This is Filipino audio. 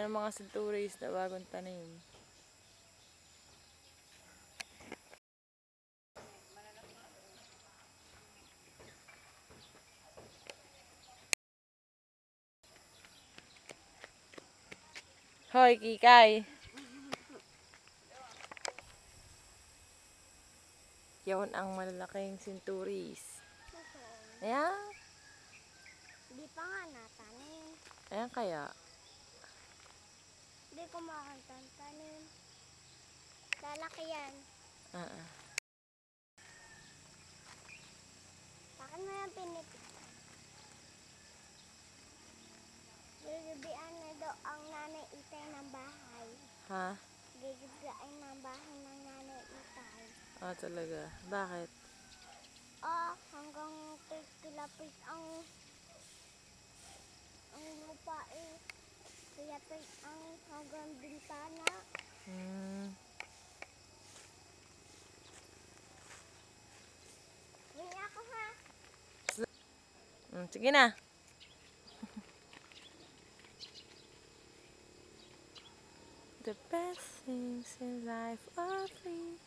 ng mga centuries na bagong tanim. Hoy, Kikay! Yun ang malalaking centuries. Ayan. Hindi pa nga natanim. Ayan kaya. Hindi ko makakatanim. Lalaki yan. Bakit mo yan pinipit? Gigibian na daw ang nanay Itay ng bahay. Ha? Gigibian ng bahay ng nanay Itay. Ah, talaga. Bakit? Hanggang 30 lapis ang lupa eh. Kaya ang hanggang bintana. Bili ako ha. Sige na. The best things in life are free.